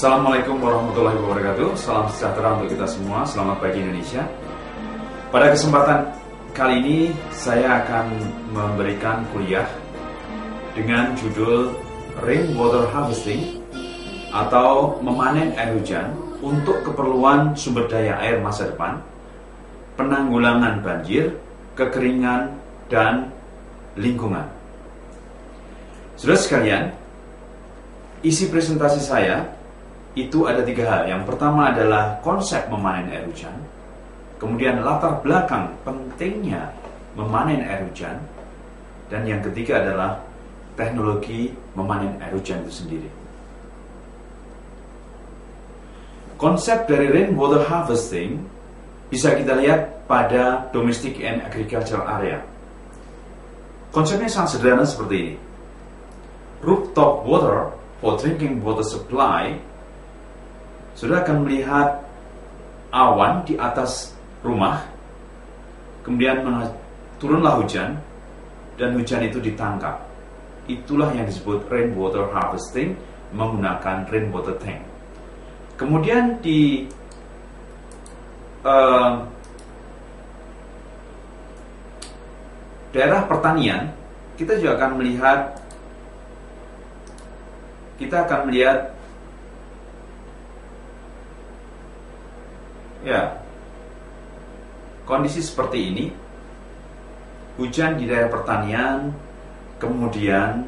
Assalamualaikum warahmatullahi wabarakatuh. Salam sejahtera untuk kita semua. Selamat pagi Indonesia. Pada kesempatan kali ini saya akan memberikan kuliah dengan judul Rainwater Harvesting atau memanen air hujan untuk keperluan sumber daya air masa depan, penanggulangan banjir, kekeringan, dan lingkungan. Saudara sekalian, isi presentasi saya itu ada 3 hal. Yang pertama adalah konsep memanen air hujan, kemudian latar belakang pentingnya memanen air hujan, dan yang ketiga adalah teknologi memanen air hujan itu sendiri. Konsep dari rainwater harvesting bisa kita lihat pada domestic and agricultural area. Konsepnya sangat sederhana seperti ini. Rooftop water for drinking water supply. Sudah akan melihat awan di atas rumah, kemudian turunlah hujan, dan hujan itu ditangkap. Itulah yang disebut rainwater harvesting menggunakan rainwater tank. Kemudian di daerah pertanian, kita juga akan melihat kondisi seperti ini. Hujan di daerah pertanian, kemudian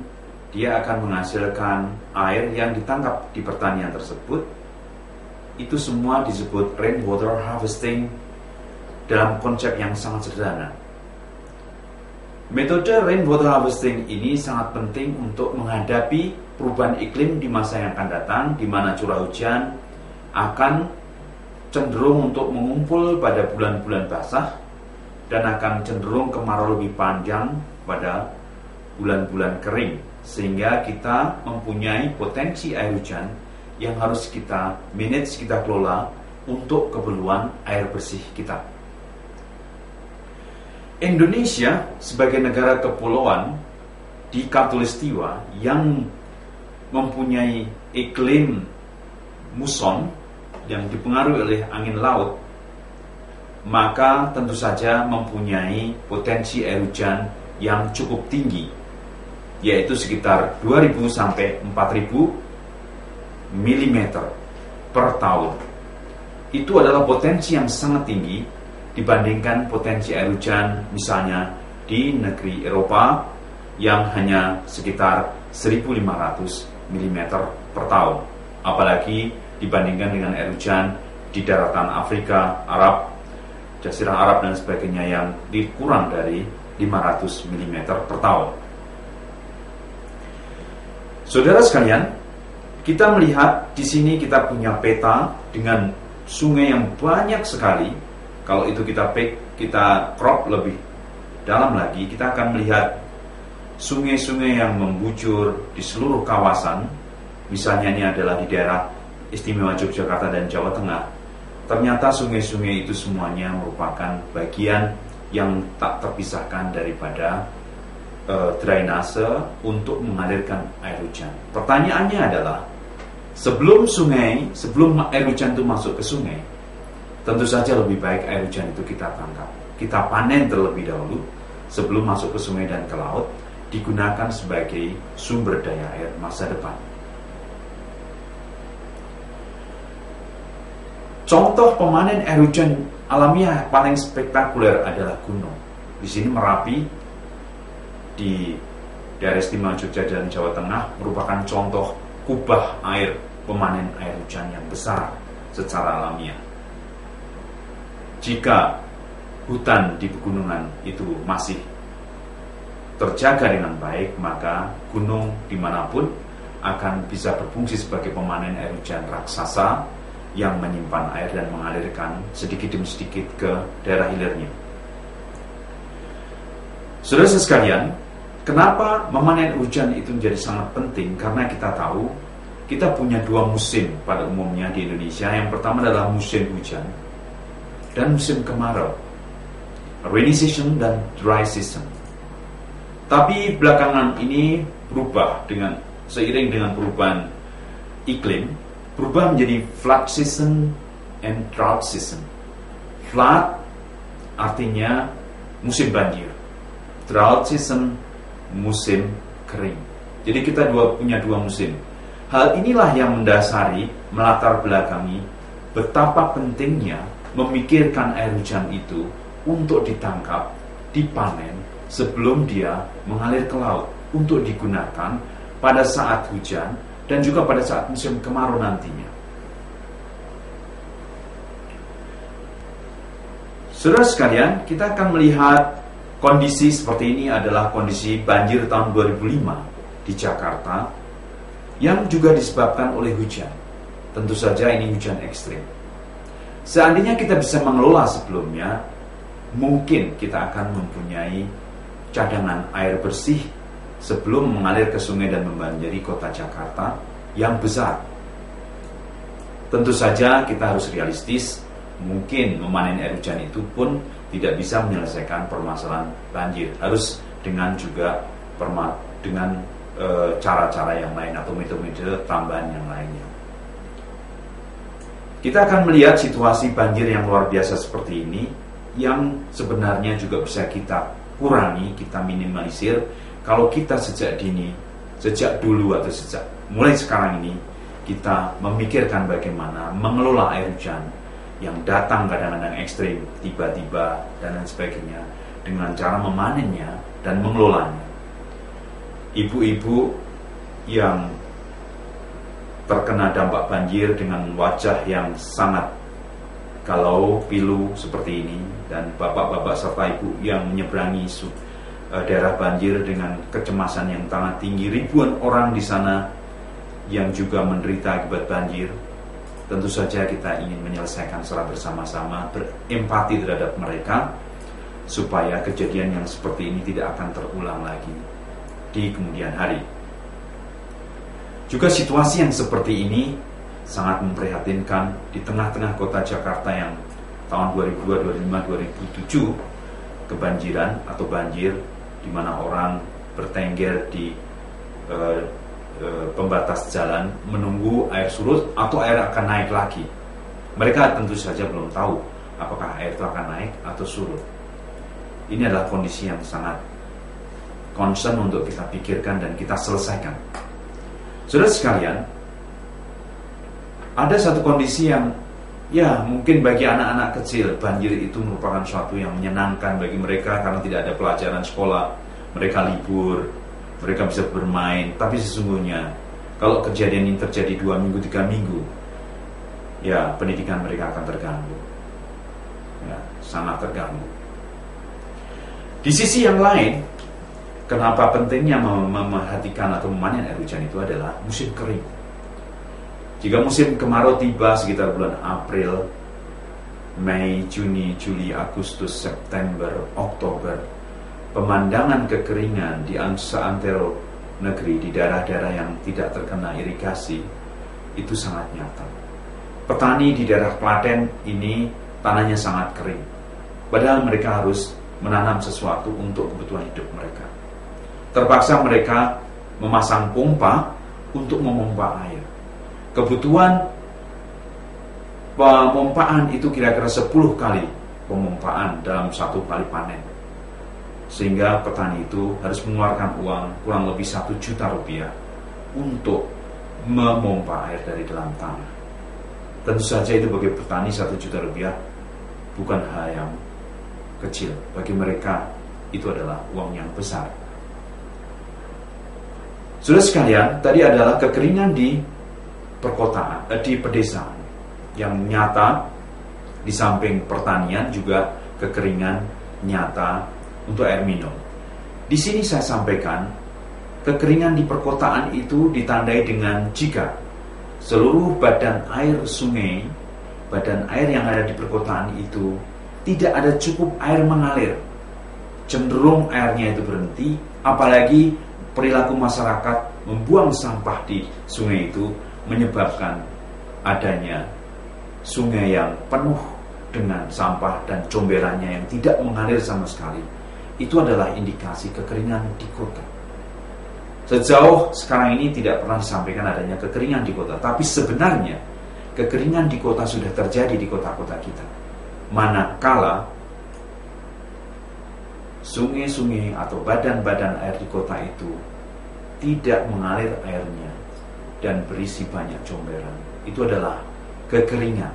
dia akan menghasilkan air yang ditangkap di pertanian tersebut. Itu semua disebut rainwater harvesting dalam konsep yang sangat sederhana. Metode rainwater harvesting ini sangat penting untuk menghadapi perubahan iklim di masa yang akan datang, di mana curah hujan akan cenderung untuk mengumpul pada bulan-bulan basah dan akan cenderung kemarau lebih panjang pada bulan-bulan kering, sehingga kita mempunyai potensi air hujan yang harus kita manage, kita kelola untuk keperluan air bersih kita. Indonesia sebagai negara kepulauan di Khatulistiwa yang mempunyai iklim muson yang dipengaruhi oleh angin laut, maka tentu saja mempunyai potensi air hujan yang cukup tinggi, yaitu sekitar 2000 sampai 4000 mm per tahun. Itu adalah potensi yang sangat tinggi dibandingkan potensi air hujan misalnya di negeri Eropa yang hanya sekitar 1500 mm per tahun, apalagi dibandingkan dengan air hujan di daratan Afrika, Arab, Jazirah Arab dan sebagainya yang kurang dari 500 mm per tahun. Saudara sekalian, kita melihat di sini kita punya peta dengan sungai yang banyak sekali. Kalau itu kita crop lebih dalam lagi, kita akan melihat sungai-sungai yang membujur di seluruh kawasan. Misalnya ini adalah di daerah Istimewa Yogyakarta dan Jawa Tengah. Ternyata sungai-sungai itu semuanya merupakan bagian yang tak terpisahkan daripada drainase untuk mengalirkan air hujan. Pertanyaannya adalah, sebelum air hujan itu masuk ke sungai, tentu saja lebih baik air hujan itu kita tangkap, kita panen terlebih dahulu sebelum masuk ke sungai dan ke laut, digunakan sebagai sumber daya air masa depan. Contoh pemanen air hujan alamiah paling spektakuler adalah gunung. Di sini Merapi di daerah istimewa Jogja dan Jawa Tengah merupakan contoh kubah air pemanen air hujan yang besar secara alamiah. Jika hutan di pegunungan itu masih terjaga dengan baik, maka gunung dimanapun akan bisa berfungsi sebagai pemanen air hujan raksasa yang menyimpan air dan mengalirkan sedikit demi sedikit ke daerah hilirnya. Saudara sekalian, kenapa memanen hujan itu menjadi sangat penting? Karena kita tahu kita punya 2 musim pada umumnya di Indonesia. Yang pertama adalah musim hujan dan musim kemarau, rainy season dan dry season. Tapi belakangan ini berubah seiring dengan perubahan iklim. berubah menjadi flood season and drought season. Flood artinya musim banjir, drought season musim kering. Jadi kita punya dua musim. Hal inilah yang mendasari, melatar belakangi betapa pentingnya memikirkan air hujan itu untuk ditangkap, dipanen sebelum dia mengalir ke laut untuk digunakan pada saat hujan dan juga pada saat musim kemarau nantinya. Saudara sekalian, kita akan melihat kondisi seperti ini adalah kondisi banjir tahun 2005 di Jakarta yang juga disebabkan oleh hujan. Tentu saja ini hujan ekstrim. Seandainya kita bisa mengelola sebelumnya, mungkin kita akan mempunyai cadangan air bersih sebelum mengalir ke sungai dan membanjiri kota Jakarta yang besar. Tentu saja kita harus realistis, mungkin memanen air hujan itu pun tidak bisa menyelesaikan permasalahan banjir. Harus dengan juga cara-cara yang lain atau metode-metode tambahan yang lainnya. Kita akan melihat situasi banjir yang luar biasa seperti ini yang sebenarnya juga bisa kita kurangi, kita minimalisir kalau kita sejak dulu atau sejak mulai sekarang ini kita memikirkan bagaimana mengelola air hujan yang datang kadang-kadang ekstrim, tiba-tiba dan lain sebagainya, dengan cara memanennya dan mengelolanya. Ibu-ibu yang terkena dampak banjir dengan wajah yang sangat galau, pilu seperti ini, dan bapak-bapak serta ibu yang menyeberangi daerah banjir dengan kecemasan yang sangat tinggi, ribuan orang di sana yang juga menderita akibat banjir. Tentu saja kita ingin menyelesaikan secara bersama-sama, berempati terhadap mereka supaya kejadian yang seperti ini tidak akan terulang lagi di kemudian hari. Juga situasi yang seperti ini sangat memprihatinkan di tengah-tengah kota Jakarta yang tahun 2002, 2005, 2007 kebanjiran atau banjir di mana orang bertengger di pembatas jalan menunggu air surut atau air akan naik lagi. Mereka tentu saja belum tahu apakah air itu akan naik atau surut. Ini adalah kondisi yang sangat concern untuk kita pikirkan dan kita selesaikan. Saudara sekalian, ada satu kondisi yang mungkin bagi anak-anak kecil banjir itu merupakan suatu yang menyenangkan bagi mereka karena tidak ada pelajaran sekolah, mereka libur, mereka bisa bermain. Tapi sesungguhnya kalau kejadian ini terjadi 2 minggu, 3 minggu, ya pendidikan mereka akan terganggu, ya, sangat terganggu. Di sisi yang lain, kenapa pentingnya memerhatikan atau memanen air hujan itu adalah musim kering. Jika musim kemarau tiba sekitar bulan April, Mei, Juni, Juli, Agustus, September, Oktober, pemandangan kekeringan di seantero negeri, di daerah-daerah yang tidak terkena irigasi, itu sangat nyata. Petani di daerah Klaten ini tanahnya sangat kering, padahal mereka harus menanam sesuatu untuk kebutuhan hidup mereka. Terpaksa mereka memasang pompa untuk memompa air. Kebutuhan pemompaan itu kira-kira 10 kali pemompaan dalam 1 kali panen. Sehingga petani itu harus mengeluarkan uang kurang lebih 1 juta rupiah untuk memompa air dari dalam tanah. Tentu saja itu bagi petani 1 juta rupiah bukan hal yang kecil. Bagi mereka itu adalah uang yang besar. Saudara sekalian, tadi adalah kekeringan di perkotaan, di pedesaan yang nyata. Di samping pertanian juga kekeringan nyata untuk air minum. Di sini saya sampaikan kekeringan di perkotaan itu ditandai dengan jika seluruh badan air sungai, badan air yang ada di perkotaan itu tidak ada cukup air mengalir, cenderung airnya itu berhenti, apalagi perilaku masyarakat membuang sampah di sungai itu menyebabkan adanya sungai yang penuh dengan sampah dan comberannya yang tidak mengalir sama sekali. Itu adalah indikasi kekeringan di kota. Sejauh sekarang ini tidak pernah disampaikan adanya kekeringan di kota, tapi sebenarnya kekeringan di kota sudah terjadi di kota-kota kita. Manakala sungai-sungai atau badan-badan air di kota itu tidak mengalir airnya dan berisi banyak comberan, itu adalah kekeringan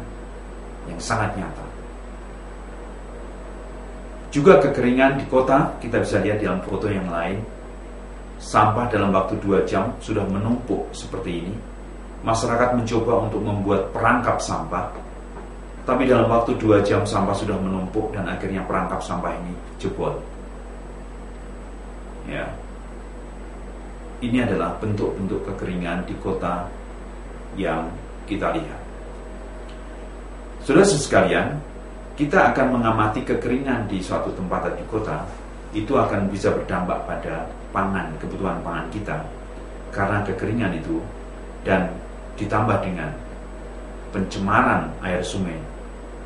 yang sangat nyata. Juga kekeringan di kota, kita bisa lihat dalam foto yang lain. Sampah dalam waktu 2 jam sudah menumpuk seperti ini. Masyarakat mencoba untuk membuat perangkap sampah, tapi dalam waktu 2 jam sampah sudah menumpuk dan akhirnya perangkap sampah ini jebol. Ya. Ini adalah bentuk-bentuk kekeringan di kota yang kita lihat. Saudara sekalian, kita akan mengamati kekeringan di suatu tempat di kota. Itu akan bisa berdampak pada pangan, kebutuhan pangan kita karena kekeringan itu, dan ditambah dengan pencemaran air sungai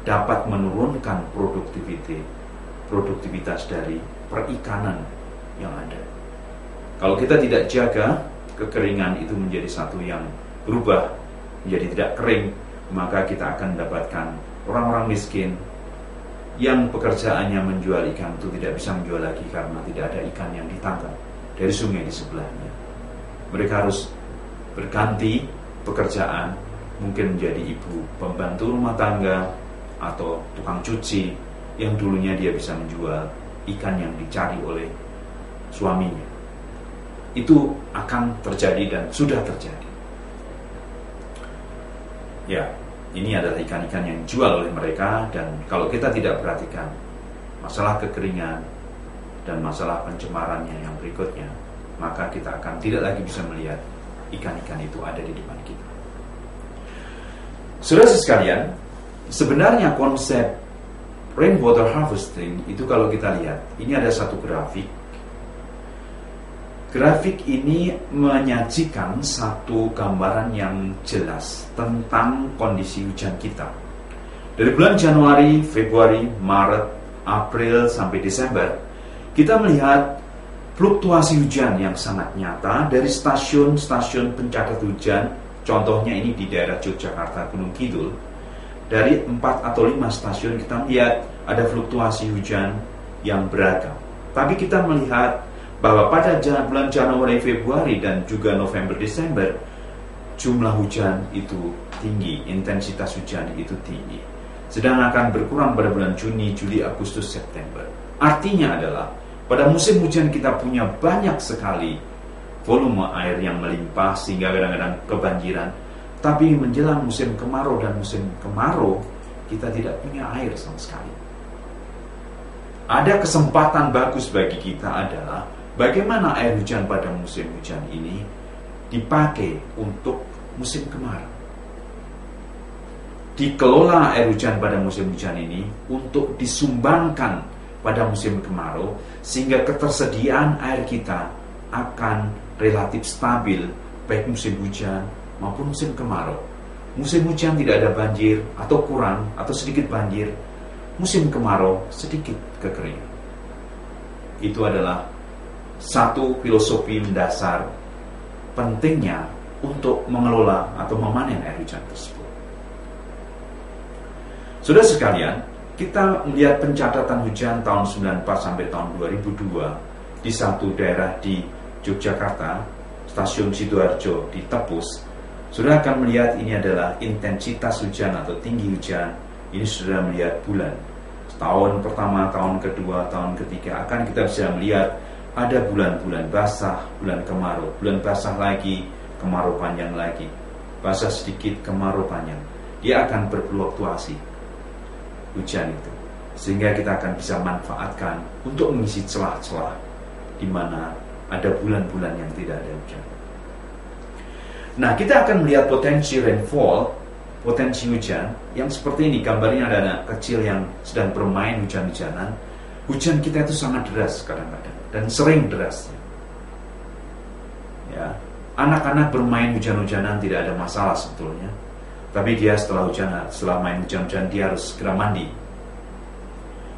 dapat menurunkan produktivitas dari perikanan yang ada. Kalau kita tidak jaga, kekeringan itu menjadi satu yang berubah menjadi tidak kering, maka kita akan mendapatkan orang-orang miskin yang pekerjaannya menjual ikan itu tidak bisa menjual lagi karena tidak ada ikan yang ditangkap dari sungai di sebelahnya. Mereka harus berganti pekerjaan, mungkin menjadi ibu pembantu rumah tangga atau tukang cuci yang dulunya dia bisa menjual ikan yang dicari oleh suaminya. Itu akan terjadi dan sudah terjadi. Ya, ini adalah ikan-ikan yang dijual oleh mereka, dan kalau kita tidak perhatikan masalah kekeringan dan masalah pencemarannya yang berikutnya, maka kita akan tidak lagi bisa melihat ikan-ikan itu ada di depan kita. Saudara sekalian, sebenarnya konsep rainwater harvesting itu kalau kita lihat, ini ada satu grafik. Grafik ini menyajikan satu gambaran yang jelas tentang kondisi hujan kita. Dari bulan Januari, Februari, Maret, April, sampai Desember, kita melihat fluktuasi hujan yang sangat nyata dari stasiun-stasiun pencatat hujan. Contohnya ini di daerah Yogyakarta, Gunung Kidul. Dari 4 atau 5 stasiun kita melihat ada fluktuasi hujan yang beragam. Tapi kita melihat bahwa pada bulan Januari, Februari, dan juga November, Desember, jumlah hujan itu tinggi, intensitas hujan itu tinggi. Sedang akan berkurang pada bulan Juni, Juli, Agustus, September. Artinya adalah pada musim hujan kita punya banyak sekali volume air yang melimpah sehingga kadang-kadang kebanjiran. Tapi menjelang musim kemarau dan musim kemarau, kita tidak punya air sama sekali. Ada kesempatan bagus bagi kita adalah bagaimana air hujan pada musim hujan ini dipakai untuk musim kemarau. Dikelola air hujan pada musim hujan ini untuk disumbangkan pada musim kemarau, sehingga ketersediaan air kita akan relatif stabil baik musim hujan maupun musim kemarau. Musim hujan tidak ada banjir atau kurang atau sedikit banjir. Musim kemarau sedikit kekeringan. Itu adalah satu filosofi mendasar pentingnya untuk mengelola atau memanen air hujan tersebut. Saudara sekalian, kita melihat pencatatan hujan tahun 94 sampai tahun 2002 di satu daerah di Yogyakarta, stasiun Sidoarjo di Tepus. Saudara akan melihat ini adalah intensitas hujan atau tinggi hujan. Ini sudah melihat bulan. Tahun pertama, tahun kedua, tahun ketiga akan kita bisa melihat ada bulan-bulan basah, bulan kemarau, bulan basah lagi, kemarau panjang lagi, basah sedikit, kemarau panjang. Dia akan berfluktuasi hujan itu, sehingga kita akan bisa manfaatkan untuk mengisi celah-celah di mana ada bulan-bulan yang tidak ada hujan. Nah, kita akan melihat potensi rainfall, potensi hujan yang seperti ini. Gambarnya ada anak kecil yang sedang bermain hujan-hujanan. Hujan kita itu sangat deras kadang-kadang dan sering derasnya. Ya, anak-anak bermain hujan-hujanan tidak ada masalah sebetulnya. Tapi dia setelah main hujan-hujan dia harus segera mandi.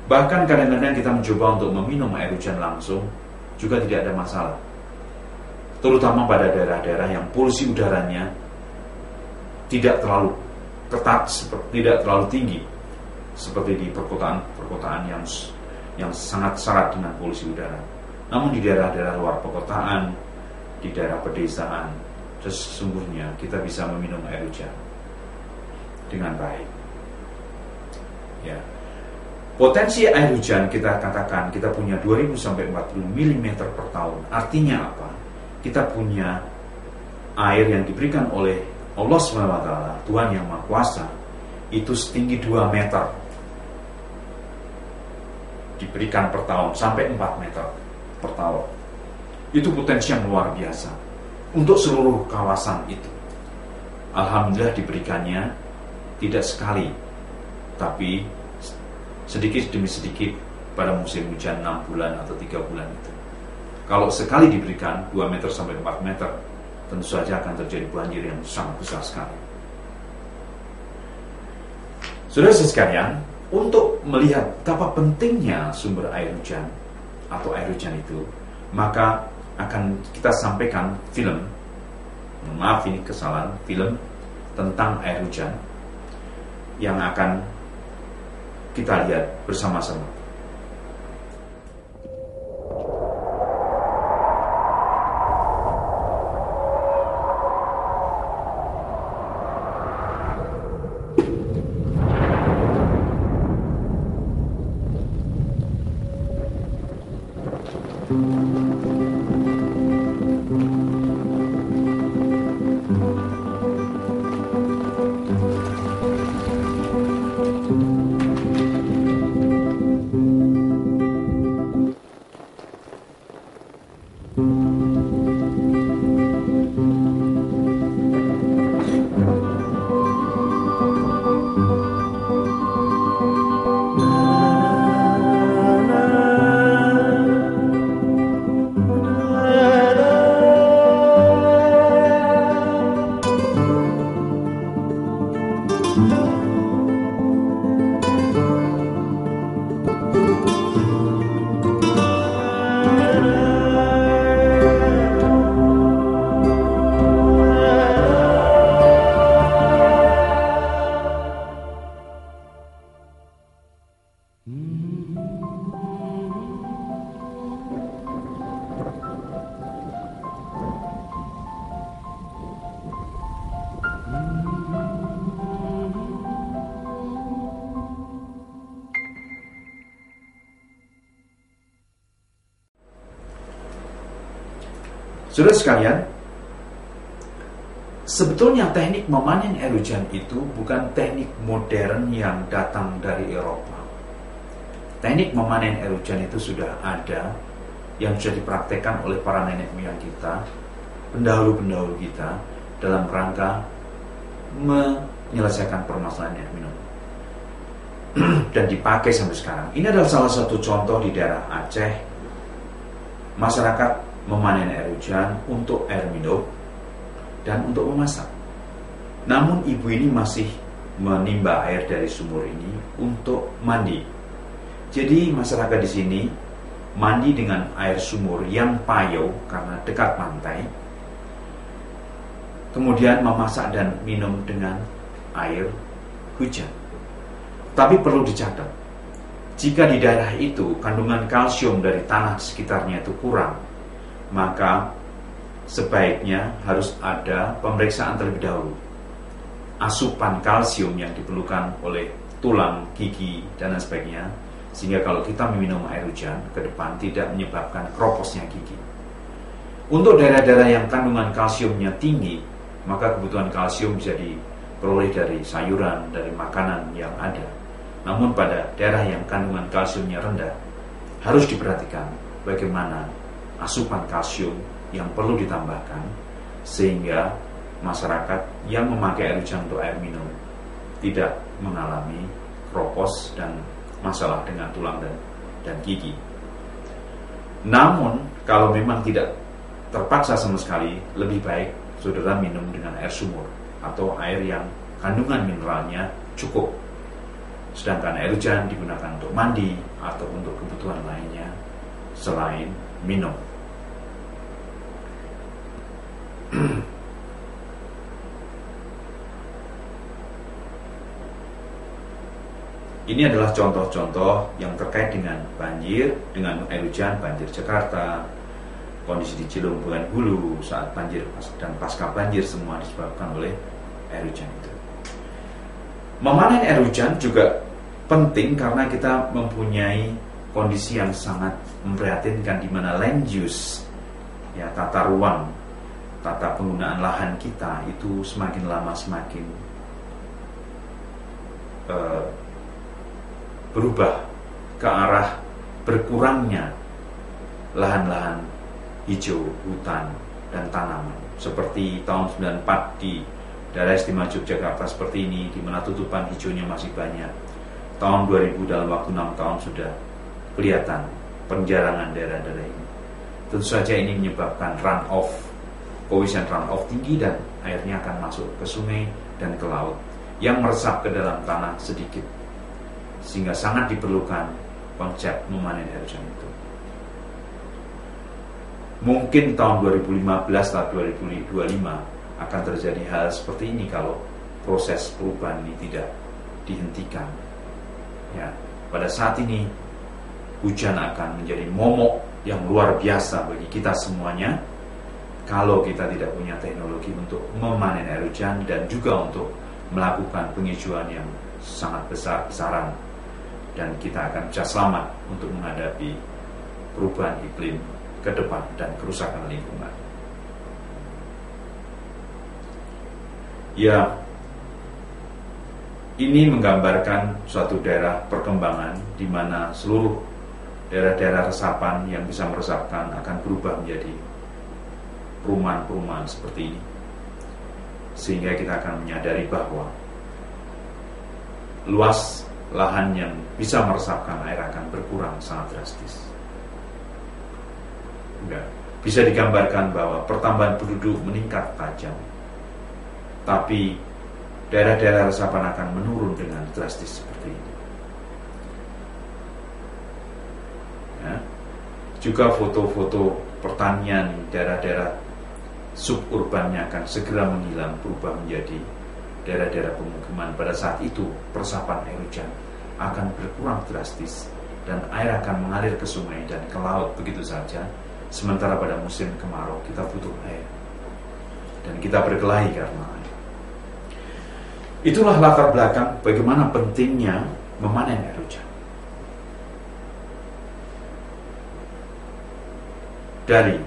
Bahkan kadang-kadang kita mencoba untuk meminum air hujan langsung juga tidak ada masalah. terutama pada daerah-daerah yang polusi udaranya tidak terlalu ketat, tidak terlalu tinggi, seperti di perkotaan yang sangat syarat dengan polusi udara. Namun di daerah-daerah luar perkotaan, di daerah pedesaan, sesungguhnya kita bisa meminum air hujan dengan baik. Ya. Potensi air hujan kita katakan kita punya 2000 sampai 40 mm per tahun. Artinya apa? Kita punya air yang diberikan oleh Allah SWT, Tuhan yang Maha Kuasa, itu setinggi 2 meter diberikan per tahun, sampai 4 meter per tahun. Itu potensi yang luar biasa untuk seluruh kawasan itu. Alhamdulillah diberikannya tidak sekali, tapi sedikit demi sedikit pada musim hujan 6 bulan atau 3 bulan itu. Kalau sekali diberikan 2 meter sampai 4 meter, tentu saja akan terjadi banjir yang sangat besar sekali. Saudara sekalian, untuk melihat betapa pentingnya sumber air hujan atau air hujan itu, maka akan kita sampaikan film, maaf ini kesalahan, film tentang air hujan yang akan kita lihat bersama-sama. Saudara sekalian, sebetulnya teknik memanen air hujan itu bukan teknik modern yang datang dari Eropa. Teknik memanen air hujan itu sudah ada, yang sudah dipraktekkan oleh para nenek moyang kita, pendahulu-pendahulu kita, dalam rangka menyelesaikan permasalahan air minum. Dan dipakai sampai sekarang. Ini adalah salah satu contoh di daerah Aceh. Masyarakat memanen air hujan untuk air minum dan untuk memasak. Namun ibu ini masih menimba air dari sumur ini untuk mandi. Jadi masyarakat di sini mandi dengan air sumur yang payau karena dekat pantai. Kemudian memasak dan minum dengan air hujan. Tapi perlu dicatat, jika di daerah itu kandungan kalsium dari tanah sekitarnya itu kurang, maka sebaiknya harus ada pemeriksaan terlebih dahulu. Asupan kalsium yang diperlukan oleh tulang, gigi, dan lain sebagainya, sehingga kalau kita meminum air hujan ke depan tidak menyebabkan kroposnya gigi. Untuk daerah-daerah yang kandungan kalsiumnya tinggi, maka kebutuhan kalsium bisa diperoleh dari sayuran, dari makanan yang ada. Namun pada daerah yang kandungan kalsiumnya rendah, harus diperhatikan bagaimana asupan kalsium yang perlu ditambahkan sehingga masyarakat yang memakai air hujan untuk air minum tidak mengalami kropos dan masalah dengan tulang dan gigi. Namun kalau memang tidak terpaksa sama sekali, lebih baik saudara minum dengan air sumur atau air yang kandungan mineralnya cukup. Sedangkan air hujan digunakan untuk mandi atau untuk kebutuhan lainnya selain minum. Ini adalah contoh-contoh yang terkait dengan banjir, dengan air hujan, banjir Jakarta, kondisi di Cilungpungan Hulu saat banjir dan pasca banjir, semua disebabkan oleh air hujan itu. Memanen air hujan juga penting karena kita mempunyai kondisi yang sangat memprihatinkan di mana land use, ya, tata ruang, tata penggunaan lahan kita itu semakin lama semakin berubah ke arah berkurangnya lahan-lahan hijau, hutan, dan tanaman. Seperti tahun 94 di daerah istimewa Yogyakarta seperti ini, di mana tutupan hijaunya masih banyak. Tahun 2000 dalam waktu 6 tahun sudah kelihatan penjarangan daerah-daerah ini. Tentu saja ini menyebabkan runoff, koefisien runoff tinggi, dan airnya akan masuk ke sungai dan ke laut yang meresap ke dalam tanah sedikit, sehingga sangat diperlukan konsep memanen air hujan itu. Mungkin tahun 2015 atau 2025 akan terjadi hal seperti ini kalau proses perubahan ini tidak dihentikan. Ya, pada saat ini hujan akan menjadi momok yang luar biasa bagi kita semuanya kalau kita tidak punya teknologi untuk memanen air hujan dan juga untuk melakukan penghijauan yang sangat besar-besaran, dan kita akan bisa selamat untuk menghadapi perubahan iklim ke depan dan kerusakan lingkungan. Ya, ini menggambarkan suatu daerah perkembangan di mana seluruh daerah-daerah resapan yang bisa meresapkan akan berubah menjadi perumahan-perumahan seperti ini, sehingga kita akan menyadari bahwa luas lahan yang bisa meresapkan air akan berkurang sangat drastis. Bisa digambarkan bahwa pertambahan penduduk meningkat tajam, tapi daerah-daerah resapan akan menurun dengan drastis seperti ini. Ya. Juga foto-foto pertanian daerah-daerah suburbannya akan segera menghilang, berubah menjadi daerah-daerah pemukiman. Pada saat itu resapan air hujan akan berkurang drastis dan air akan mengalir ke sungai dan ke laut begitu saja. Sementara pada musim kemarau kita butuh air dan kita berkelahi karena air. Itulah latar belakang bagaimana pentingnya memanen air hujan. Dari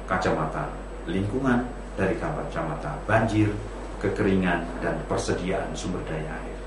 kacamata lingkungan, dari kacamata banjir, kekeringan, dan persediaan sumber daya air.